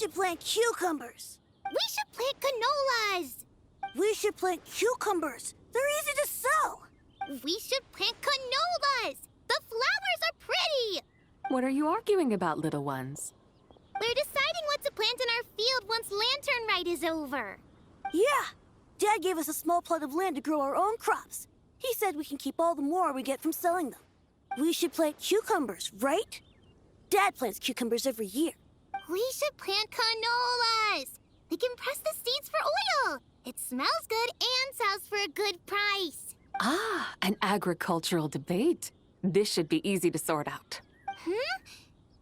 should plant cucumbers. We should plant canolas. We should plant cucumbers. They're easy to sell. We should plant canolas. The flowers are pretty. What are you arguing about, little ones? We're deciding what to plant in our field once Lantern Rite is over. Yeah. Dad gave us a small plot of land to grow our own crops. He said we can keep all the more we get from selling them. We should plant cucumbers, right? Dad plants cucumbers every year. We should plant canolas. We can press the seeds for oil. It smells good and sells for a good price. Ah, an agricultural debate. This should be easy to sort out.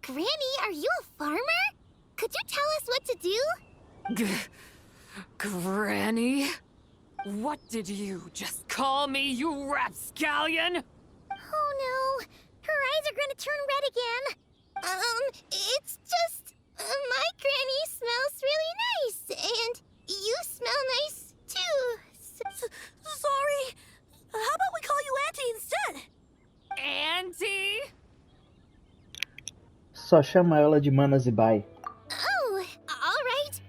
Granny, are you a farmer? Could you tell us what to do? Granny? What did you just call me, you rapscallion? Oh no, her eyes are gonna turn red again. It's just, my granny smells really nice, and you smell nice too. Sorry. How about we call you Auntie instead? Auntie? Só chama ela de Mana Zibai. Oh, all right.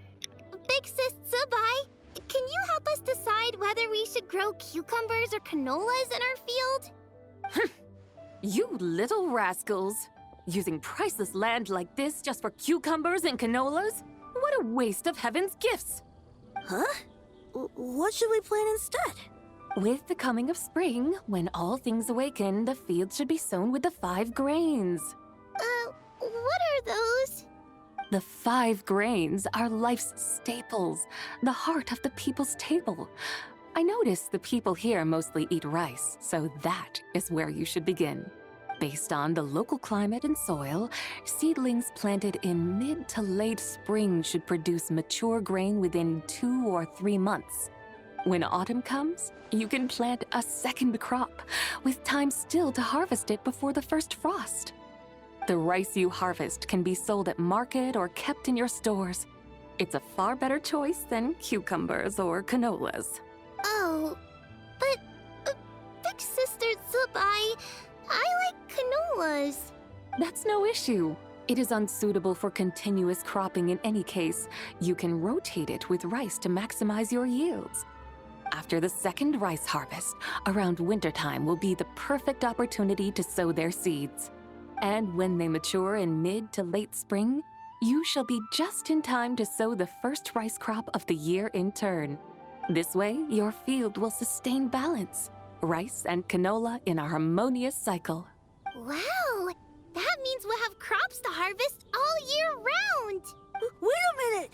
Big Sis Zubai, can you help us decide whether we should grow cucumbers or canolas in our field? You little rascals. Using priceless land like this just for cucumbers and canolas? What a waste of heaven's gifts! Huh? What should we plant instead? With the coming of spring, when all things awaken, the field should be sown with the 5 grains. What are those? The 5 grains are life's staples, the heart of the people's table. I notice the people here mostly eat rice, so that is where you should begin. Based on the local climate and soil, seedlings planted in mid to late spring should produce mature grain within 2 or 3 months. When autumn comes, you can plant a second crop, with time still to harvest it before the first frost. The rice you harvest can be sold at market or kept in your stores. It's a far better choice than cucumbers or canolas. Oh, but Big Sister Zubai, I like canolas. That's no issue. It is unsuitable for continuous cropping in any case. You can rotate it with rice to maximize your yields. After the second rice harvest, around wintertime will be the perfect opportunity to sow their seeds. And when they mature in mid to late spring, you shall be just in time to sow the first rice crop of the year in turn. This way, your field will sustain balance. Rice and canola in a harmonious cycle. Wow, that means we'll have crops to harvest all year round. Wait a minute!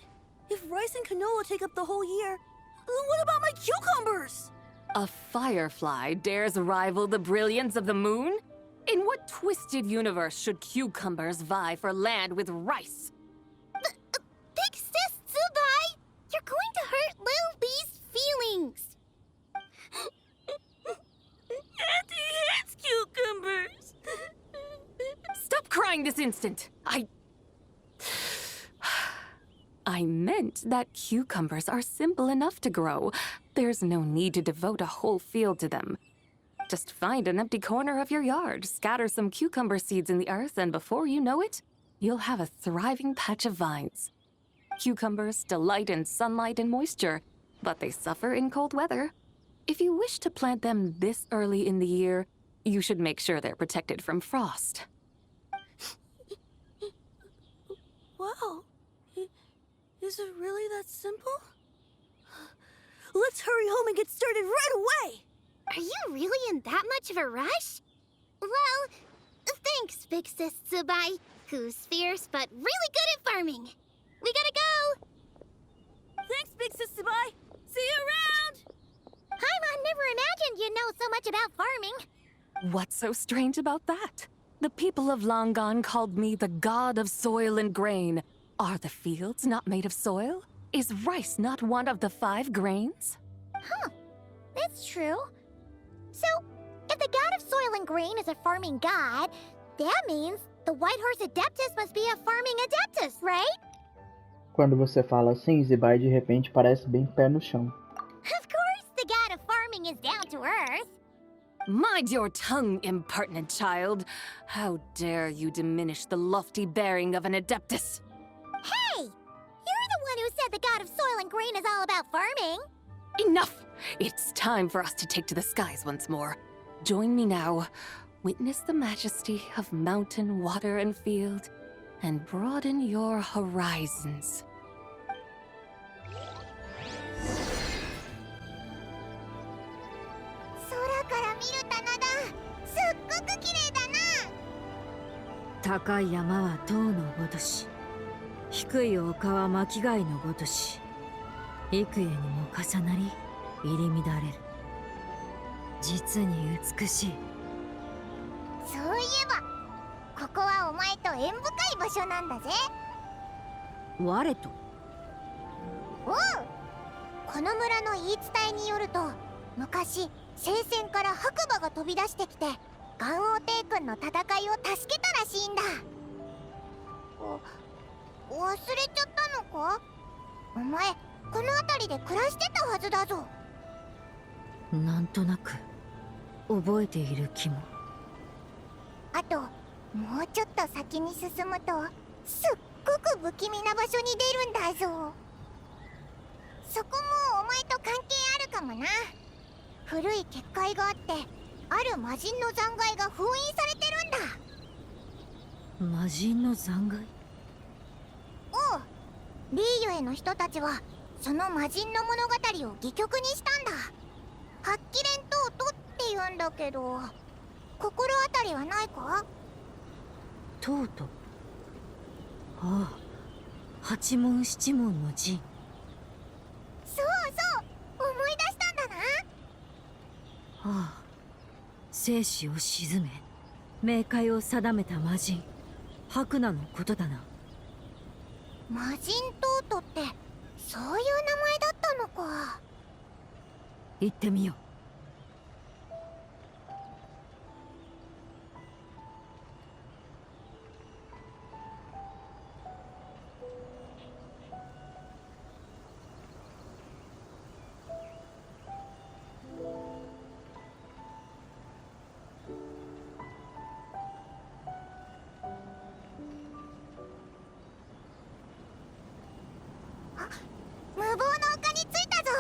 If rice and canola take up the whole year, what about my cucumbers? A firefly dares rival the brilliance of the moon? In what twisted universe should cucumbers vie for land with rice? Big Sis Zubai, you're going to hurt Lil Lee's feelings. Auntie hates cucumbers. Stop crying this instant! I meant that cucumbers are simple enough to grow. There's no need to devote a whole field to them. Just find an empty corner of your yard, scatter some cucumber seeds in the earth, and before you know it, you'll have a thriving patch of vines. Cucumbers delight in sunlight and moisture, but they suffer in cold weather. If you wish to plant them this early in the year, you should make sure they're protected from frost. Wow. Is it really that simple? Let's hurry home and get started right away! Are you really in that much of a rush? Well, thanks, Big Sis Zubai, who's fierce but really good at farming. We gotta go! Thanks, Big Sis Zubai. See you around! Paimon never imagined you'd know so much about farming. What's so strange about that? The people of Longon called me the god of soil and grain. Are the fields not made of soil? Is rice not one of the 5 grains? Huh, that's true. So, if the god of soil and grain is a farming god, that means the White Horse Adeptus must be a farming adeptus, right? Quando você fala assim, Zibai de repente parece bem pé no chão. Of course the god of farming is down to earth. Mind your tongue, impertinent child. How dare you diminish the lofty bearing of an adeptus? Hey! said the god of soil and grain is all about farming. Enough! It's time for us to take to the skies once more. Join me now. Witness the majesty of mountain, water, and field, and broaden your horizons. 空から見る棚だ。すっごく綺麗だな。高い山は塔のごとし、低い丘は巻貝のごとし、幾重にも重なり入り乱れる。実に美しい。そういえば、ここはお前と縁深い場所なんだぜ。我と？おう。この村の言い伝えによると、昔聖戦から白馬が飛び出してきて元王帝君の戦いを助けたらしいんだ。忘れちゃったのか？お前この辺りで暮らしてたはずだぞ。なんとなく覚えている気も。あともうちょっと先に進むとすっごく不気味な場所に出るんだぞ。そこもお前と関係あるかもな。古い結界があってある魔人の残骸が封印されてるんだ。魔人の残骸？おう。リーユへの人たちはその魔人の物語を戯曲にしたんだ。発揮連トートって言うんだけど、心当たりはないか？とうとう。ああ、八文七文の陣。そうそう、思い出したんだな。ああ、生死を鎮め冥界を定めた魔人白ナのことだな。魔人トートってそういう名前だったのか。行ってみよう。無謀の丘に着いたぞ。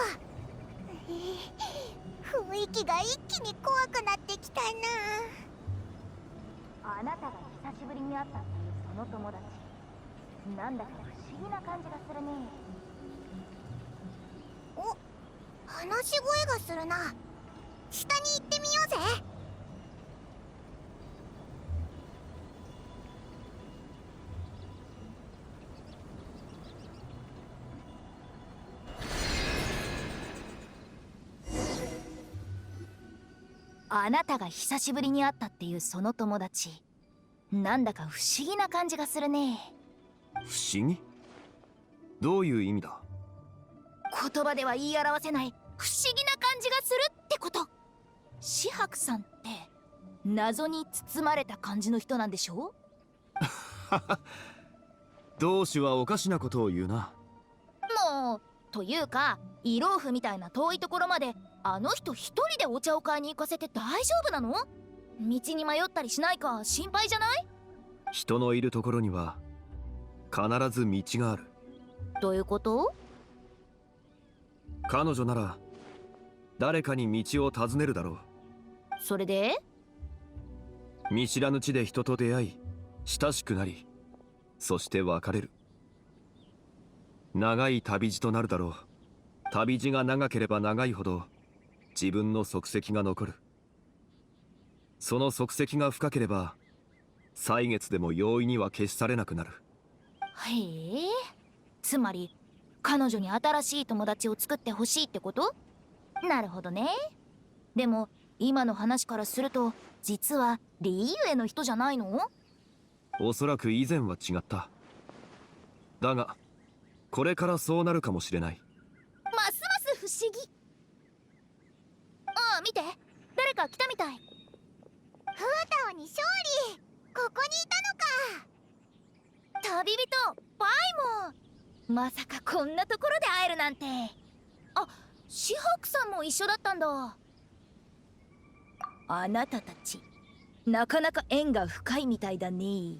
雰囲気が一気に怖くなってきたな。あなたが久しぶりに会ったっていうその友達、なんだか不思議な感じがするね。お、話し声がするな。下に行ってみようぜ。あなたが久しぶりに会ったっていうその友達、なんだか不思議な感じがするね。不思議？どういう意味だ？言葉では言い表せない不思議な感じがするってこと。紫伯さんって謎に包まれた感じの人なんでしょ？同志はおかしなことを言うな。もうというか、イローフみたいな遠いところまであの人一人でお茶を買いに行かせて大丈夫なの？道に迷ったりしないか心配じゃない？人のいるところには必ず道がある。どういうこと？彼女なら誰かに道を尋ねるだろう。それで？見知らぬ地で人と出会い親しくなり、そして別れる。長い旅路となるだろう。旅路が長ければ長いほど自分の足跡が残る。その足跡が深ければ歳月でも容易には消し去れなくなる。へえ、つまり彼女に新しい友達を作ってほしいってこと？なるほどね。でも今の話からすると実はリーユへの人じゃないの？おそらく以前は違った。だがこれからそうなるかもしれない。ますます不思議。ああ、見て、誰か来たみたい。フータオに勝利。ここにいたのか。旅人バイもまさかこんなところで会えるなんて。あ、紫伯さんも一緒だったんだ。あなたたちなかなか縁が深いみたいだね。ひひ、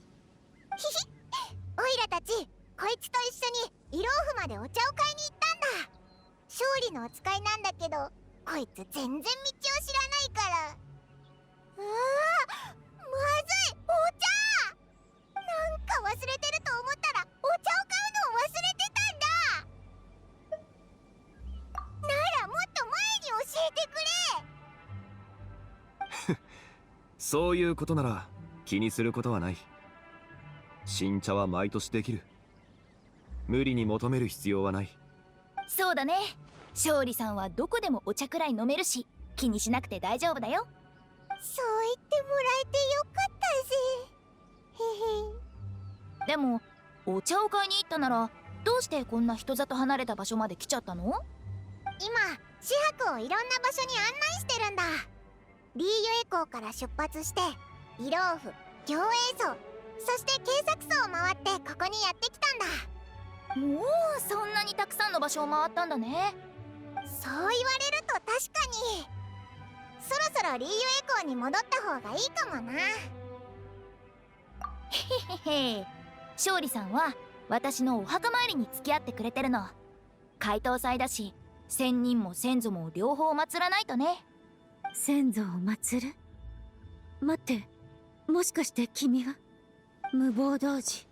オイラたちこいつと一緒にイローフままでお茶を買いに行ったんだ。勝利のお使いなんだけど、こいつ全然道を知らないから。まずい、お茶！なんか忘れてると思ったらお茶を買うのを忘れてたんだ。ならもっと前に教えてくれ。そういうことなら気にすることはない。新茶は毎年できる。無理に求める必要はない。そうだね。勝利さんはどこでもお茶くらい飲めるし、気にしなくて大丈夫だよ。そう言ってもらえてよかったぜ。へへ。でもお茶を買いに行ったなら、どうしてこんな人里離れた場所まで来ちゃったの？今、シハクをいろんな場所に案内してるんだ。リーユエ港から出発して、イローフ、行営層、そして警察層を回ってここにやってきたんだ。おお、そんなにたくさんの場所を回ったんだね。そう言われると確かに。そろそろリーユエ港に戻った方がいいかもな。へへへ。勝利さんは私のお墓参りに付き合ってくれてるの。解凍祭だし、仙人も先祖も両方祀らないとね。先祖を祀る？待って、もしかして君は無謀童子、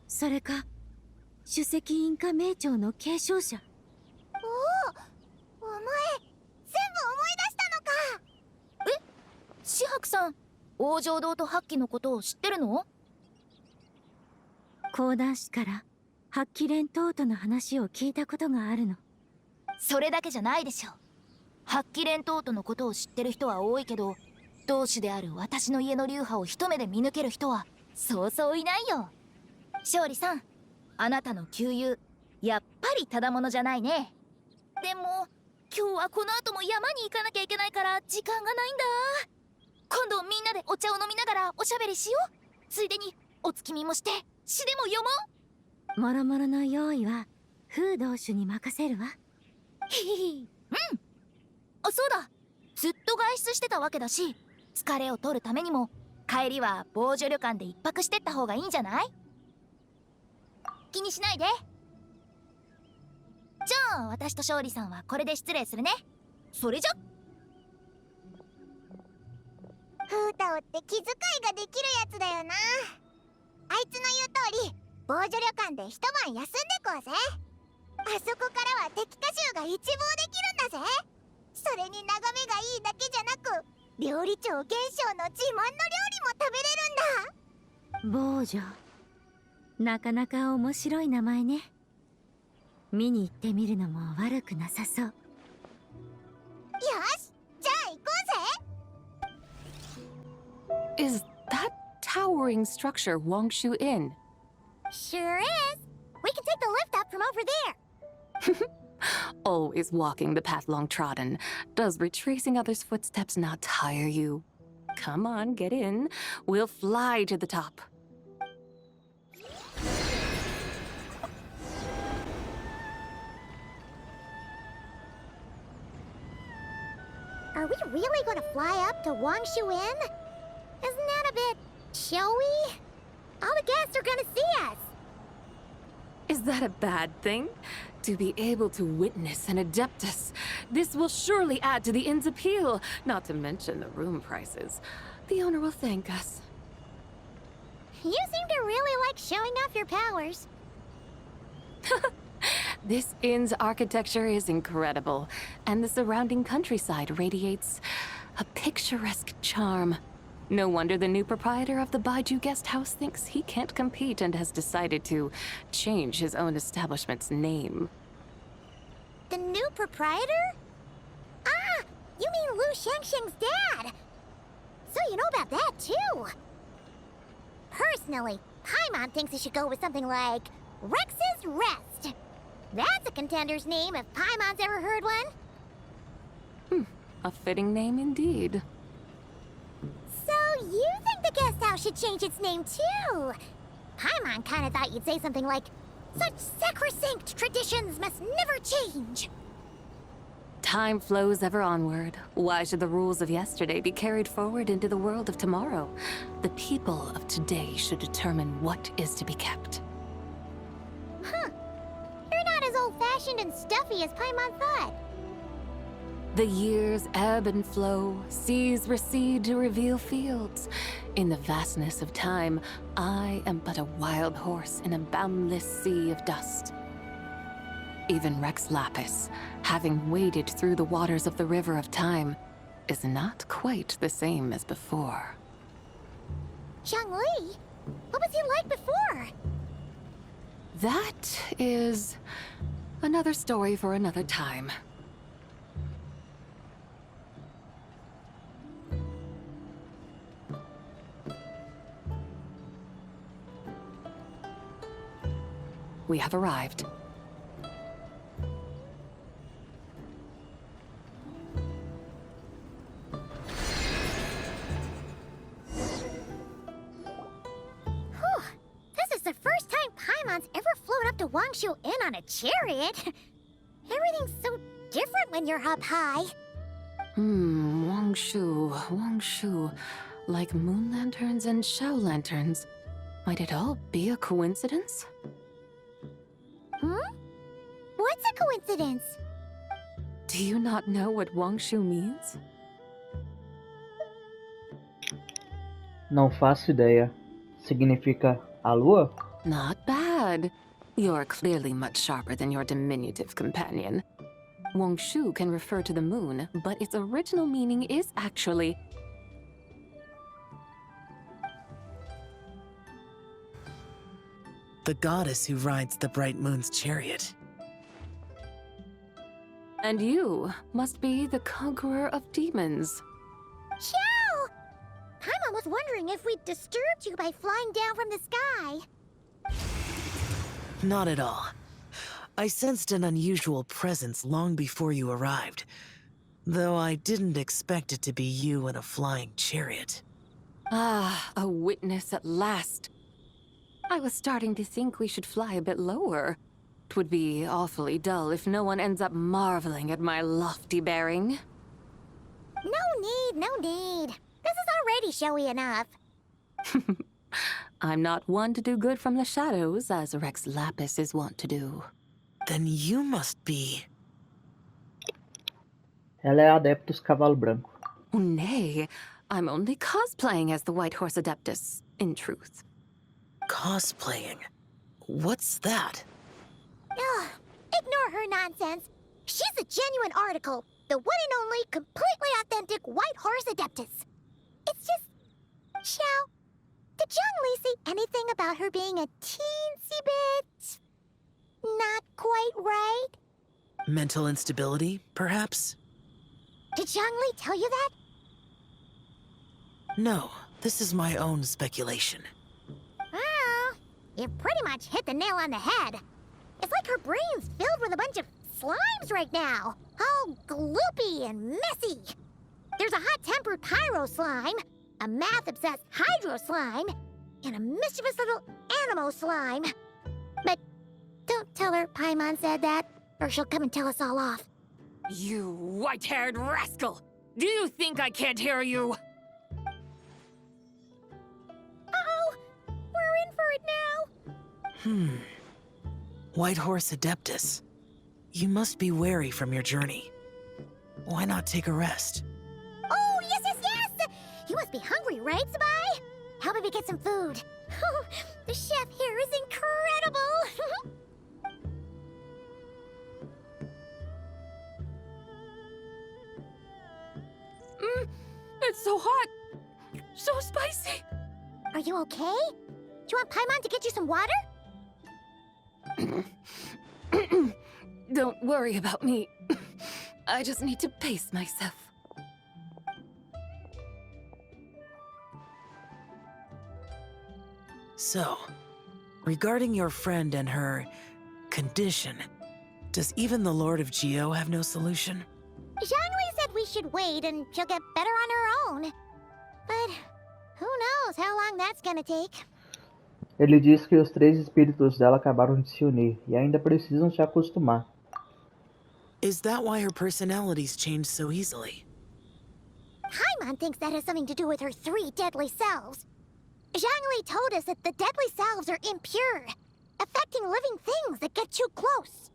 それか首席インカ名朝の継承者？お前、全部思い出したのか。紫伯さん、王城堂と八鬼のことを知ってるの？講談師から八鬼連東都の話を聞いたことがあるの。それだけじゃないでしょ。八鬼連東都のことを知ってる人は多いけど、同種である私の家の流派を一目で見抜ける人はそうそういないよ。勝利さん、あなたの旧友、やっぱりただものじゃないね。でも今日はこの後も山に行かなきゃいけないから時間がないんだ。今度みんなでお茶を飲みながらおしゃべりしよう。ついでにお月見もして詩でも読もう。もろもろの用意は風道主に任せるわ。ひひひ。うん。あ、そうだ、ずっと外出してたわけだし、疲れを取るためにも帰りは防除旅館で一泊してった方がいいんじゃない？気にしないで。じゃあ私と勝利さんはこれで失礼するね。それじゃ。フータオって気遣いができるやつだよな。あいつの言う通り、防除旅館で一晩休んでこうぜ。あそこからは敵歌集が一望できるんだぜ。それに眺めがいいだけじゃなく、料理長元将の自慢の料理も食べれるんだ。防除、なかなか面白い名前ね。見に行ってみるのも悪くなさそう。よし、じゃあ行こうぜ。 Is that towering structure Wangshu Inn? Sure is. We can take the lift up from over there. Always walking the path long trodden. Does retracing others' footsteps not tire you? Come on, get in. We'll fly to the top. Are we really going to fly up to Wangshu Inn? Isn't that a bit showy? All the guests are going to see us. Is that a bad thing? To be able to witness an Adeptus. This will surely add to the inn's appeal, not to mention the room prices. The owner will thank us. You seem to really like showing off your powers. This inn's architecture is incredible, and the surrounding countryside radiates a picturesque charm. No wonder the new proprietor of the Baiju guest house thinks he can't compete and has decided to change his own establishment's name. The new proprietor? Ah, you mean Lu Shengsheng's dad. So you know about that, too. Personally, Paimon thinks it should go with something like Rex's Rest. That's a contender's name if Paimon's ever heard one. A fitting name indeed. So you think the guest house should change its name, too? Paimon kinda thought you'd say something like, such sacrosanct traditions must never change. Time flows ever onward. Why should the rules of yesterday be carried forward into the world of tomorrow? The people of today should determine what is to be kept. Huh. You're old-fashioned and stuffy as Paimon thought. The years ebb and flow, seas recede to reveal fields. In the vastness of time, I am but a wild horse in a boundless sea of dust. Even Rex Lapis, having waded through the waters of the river of time, is not quite the same as before. Zhongli? What was he like before? That is another story for another time. We have arrived. This is the first time Paimon's ever flown up to Wangshu Inn on a chariot. Everything's so different when you're up high. Wangshu. Like moon lanterns and shell lanterns. Might it all be a coincidence? What's a coincidence? Do you not know what Wangshu means? Não faço ideia. Significa a lua? Not bad. You're clearly much sharper than your diminutive companion. Wangshu can refer to the moon, but its original meaning is actually... the goddess who rides the bright moon's chariot. And you must be the conqueror of demons. Chow! Paimon was wondering if we'd disturbed you by flying down from the sky. Not at all. I sensed an unusual presence long before you arrived, though I didn't expect it to be you in a flying chariot. Ah, a witness at last. I was starting to think we should fly a bit lower. 'Twould be awfully dull if no one ends up marveling at my lofty bearing. No need. This is already showy enough. I'm not one to do good from the shadows, as Rex Lapis is wont to do. Then you must be... Ela é Adeptus Cavalo Branco. Oh, nay, I'm only cosplaying as the White Horse Adeptus, in truth. cosplaying. What's that? Ugh, ignore her nonsense. She's a genuine article. The one and only, completely authentic White Horse Adeptus. It's just... Xiao, did Zhongli say anything about her being a teensy bit... not quite right? Mental instability, perhaps? Did Zhongli tell you that? No, this is my own speculation. Well, you pretty much hit the nail on the head. It's like her brain's filled with a bunch of slimes right now. All gloopy and messy. There's a hot-tempered pyro slime, a math-obsessed hydro slime, and a mischievous little animo slime. But don't tell her Paimon said that, or she'll come and tell us all off. You white-haired rascal! Do you think I can't hear you? Uh-oh! We're in for it now! White Horse Adeptus. You must be weary from your journey. Why not take a rest? Oh, yes, yes, yes! You must be hungry, right, Sabai? How about we get some food? Oh, the chef here is incredible! It's so hot! So spicy! Are you okay? Do you want Paimon to get you some water? Don't worry about me. I just need to pace myself. So, regarding your friend and her condition, does even the Lord of Geo have no solution? Zhongli said we should wait and she'll get better on her own. But who knows how long that's gonna take. Ele diz que os três espíritos dela acabaram de se unir e ainda precisam se acostumar. Is that why her personalities change so easily? Paimon thinks that has something to do with her 3 deadly selves. Zhongli told us that the deadly selves are impure, affecting living things that get too close.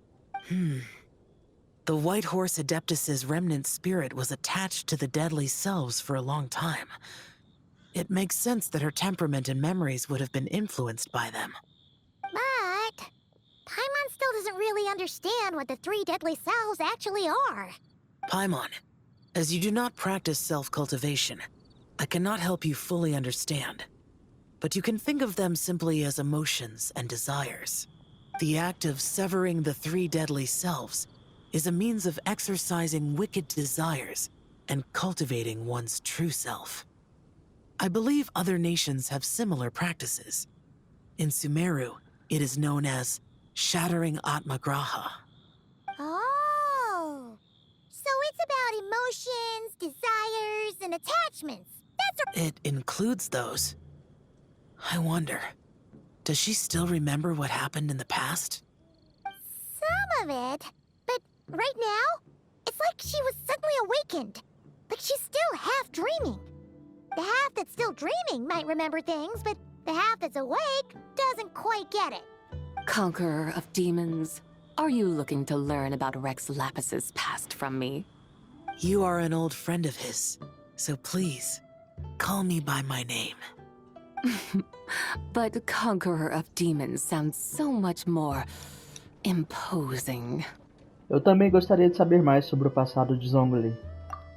The White Horse Adeptus's remnant spirit was attached to the deadly selves for a long time. It makes sense that her temperament and memories would have been influenced by them. But Paimon still doesn't really understand what the three deadly selves actually are. Paimon, as you do not practice self-cultivation, I cannot help you fully understand. But you can think of them simply as emotions and desires. The act of severing the three deadly selves is a means of exercising wicked desires and cultivating one's true self. I believe other nations have similar practices. In Sumeru, it is known as shattering Atmagraha. Oh, so it's about emotions, desires, and attachments. It includes those. I wonder, does she still remember what happened in the past? Some of it, but right now, it's like she was suddenly awakened. Like she's still half dreaming. The half that's still dreaming might remember things, but the half that's awake doesn't quite get it. Conqueror of demons, are you looking to learn about Rex Lapis's past from me? You are an old friend of his, so please, call me by my name. But Conqueror of Demons sounds so much more imposing. Eu também gostaria de saber mais sobre o passado de Zhongli.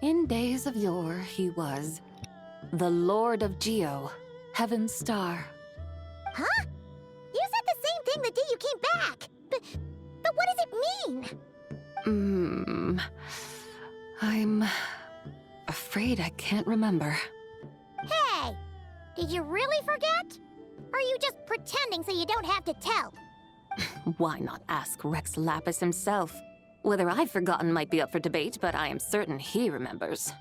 In days of yore, he was the Lord of Geo, Heaven's Star. Huh? You said the same thing the day you came back. But what does it mean? I'm afraid I can't remember. Hey, did you really forget? Or are you just pretending so you don't have to tell? Why not ask Rex Lapis himself? Whether I've forgotten might be up for debate, but I am certain he remembers.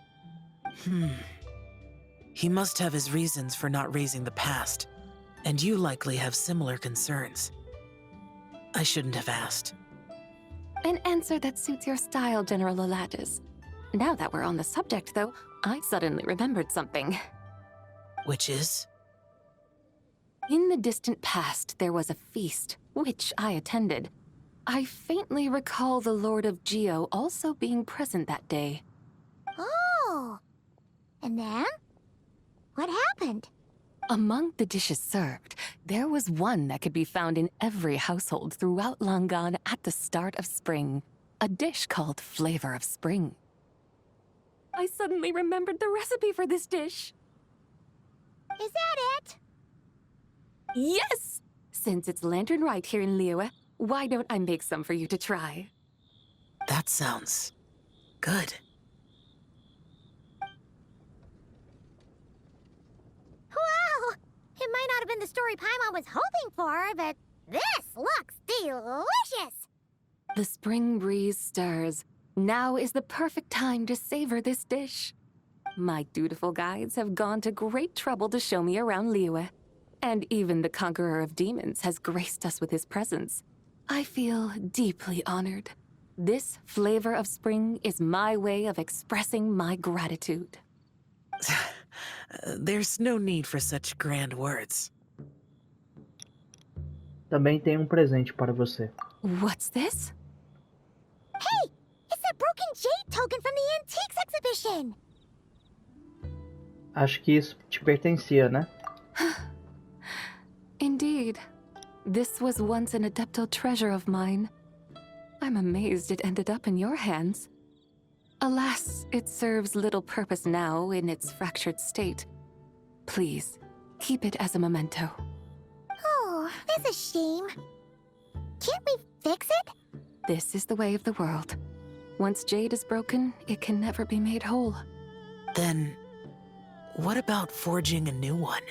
He must have his reasons for not raising the past, and you likely have similar concerns. I shouldn't have asked. An answer that suits your style, General Elatis. Now that we're on the subject, though, I suddenly remembered something. Which is? In the distant past, there was a feast, which I attended. I faintly recall the Lord of Geo also being present that day. Oh. And then? What happened? Among the dishes served, there was one that could be found in every household throughout Langan at the start of spring. A dish called Flavor of Spring. I suddenly remembered the recipe for this dish. Is that it? Yes! Since it's Lantern right here in Liyue, why don't I make some for you to try? That sounds good. Wow! It might not have been the story Paimon was hoping for, but this looks delicious! The spring breeze stirs. Now is the perfect time to savor this dish. My dutiful guides have gone to great trouble to show me around Liyue. And even the Conqueror of Demons has graced us with his presence. I feel deeply honored. This Flavor of Spring is my way of expressing my gratitude. There's no need for such grand words. Também tem presente para você. What's this? Hey! It's that broken jade token from the Antiques exhibition! Acho que isso te pertencia, né? Indeed. This was once an Adeptal treasure of mine. I'm amazed it ended up in your hands. Alas, it serves little purpose now in its fractured state. Please, keep it as a memento. Oh, that's a shame. Can't we fix it? This is the way of the world. Once jade is broken, it can never be made whole. Then, what about forging a new one?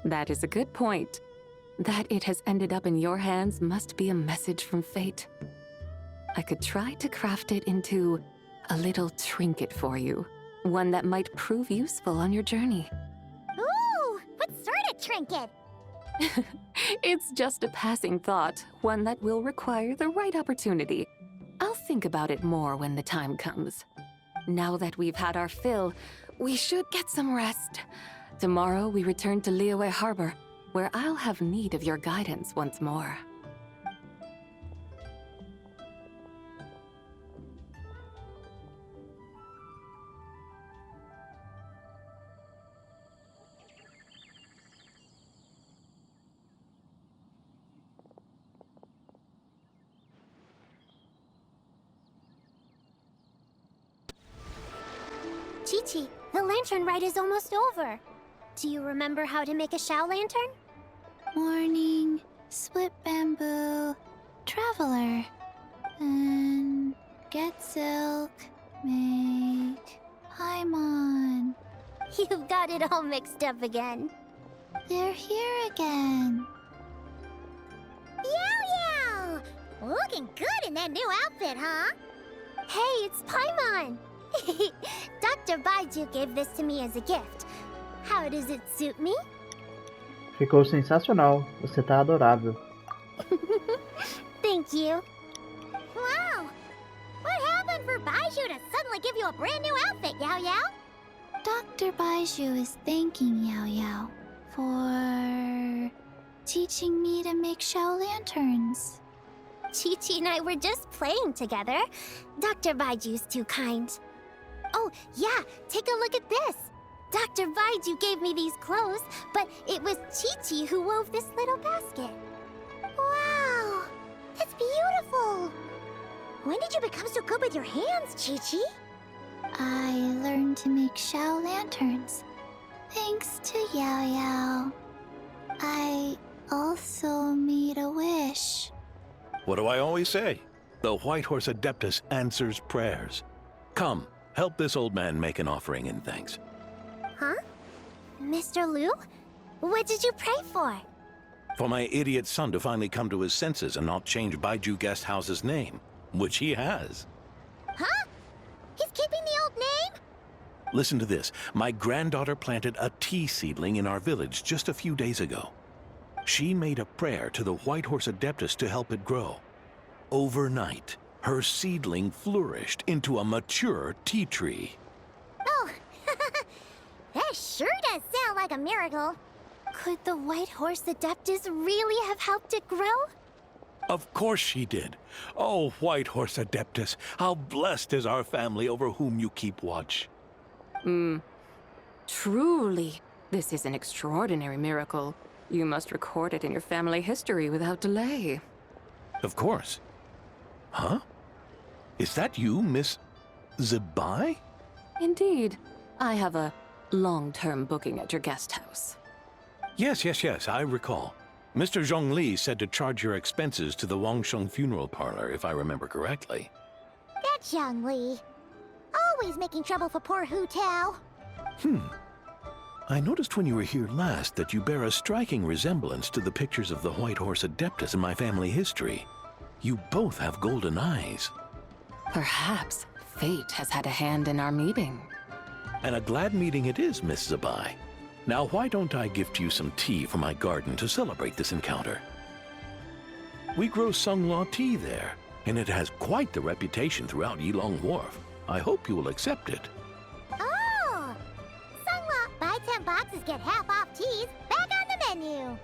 That is a good point. That it has ended up in your hands must be a message from fate. I could try to craft it into a little trinket for you. One that might prove useful on your journey. Ooh, what sort of trinket? It's just a passing thought, one that will require the right opportunity. I'll think about it more when the time comes. Now that we've had our fill, we should get some rest. Tomorrow we return to Liyue Harbor, where I'll have need of your guidance once more. Chi-Chi, the lantern ride is almost over. Do you remember how to make a Shao lantern? Morning, split bamboo, traveler, and get silk, make Paimon. You've got it all mixed up again. They're here again. Yow! Looking good in that new outfit, huh? Hey, it's Paimon! Dr. Baiju gave this to me as a gift. How does it suit me? Ficou sensacional. Você tá adorável. Thank you. Wow! What happened for Baiju to suddenly give you a brand new outfit, Yao Yao? Dr. Baiju is thanking Yao Yao for teaching me to make Shao lanterns. Chi-Chi and I were just playing together. Dr. Baiju's too kind. Oh, yeah, take a look at this. Dr. Baiju gave me these clothes, but it was Chi-Chi who wove this little basket. Wow, that's beautiful. When did you become so good with your hands, Chi-Chi? I learned to make Shao lanterns thanks to Yao Yao. I also made a wish. What do I always say? The White Horse Adeptus answers prayers. Come, help this old man make an offering in thanks. Huh? Mr. Liu? What did you pray for? For my idiot son to finally come to his senses and not change Baiju Guest House's name, which he has. Huh? He's keeping the old name? Listen to this. My granddaughter planted a tea seedling in our village just a few days ago. She made a prayer to the White Horse Adeptus to help it grow. Overnight, her seedling flourished into a mature tea tree. Oh, that sure does sound like a miracle. Could the White Horse Adeptus really have helped it grow? Of course she did. Oh, White Horse Adeptus, how blessed is our family over whom you keep watch. Truly, this is an extraordinary miracle. You must record it in your family history without delay. Of course. Huh? Is that you, Miss Zibai? Indeed. I have a long-term booking at your guest house. Yes, I recall. Mr. Zhongli said to charge your expenses to the Wangsheng funeral parlor, if I remember correctly. That's Young Li. Always making trouble for poor Hu Tao. I noticed when you were here last that you bear a striking resemblance to the pictures of the White Horse Adeptus in my family history. You both have golden eyes. Perhaps fate has had a hand in our meeting. And a glad meeting it is, Miss Zibai. Now why don't I gift you some tea from my garden to celebrate this encounter? We grow Sunglaw tea there, and it has quite the reputation throughout Yilong Wharf. I hope you will accept it. Oh! Sungla, buy 10 boxes, get half off teas. Back on the menu.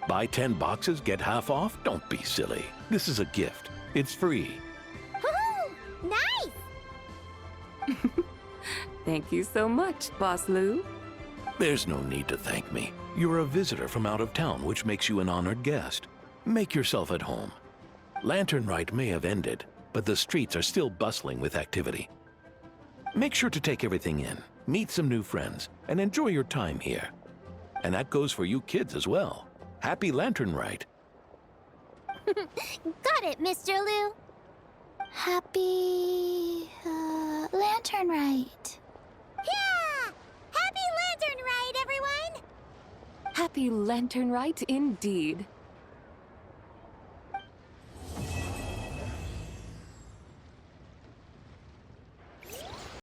Buy 10 boxes, get half off? Don't be silly. This is a gift. It's free. Woohoo! Nice! Thank you so much, Boss Liu. There's no need to thank me. You're a visitor from out of town, which makes you an honored guest. Make yourself at home. Lantern Rite may have ended, but the streets are still bustling with activity. Make sure to take everything in, meet some new friends, and enjoy your time here. And that goes for you kids as well. Happy Lantern Rite. Got it, Mr. Liu. Happy Lantern Rite. Yeah! Happy Lantern Ride, everyone! Happy Lantern Rite indeed.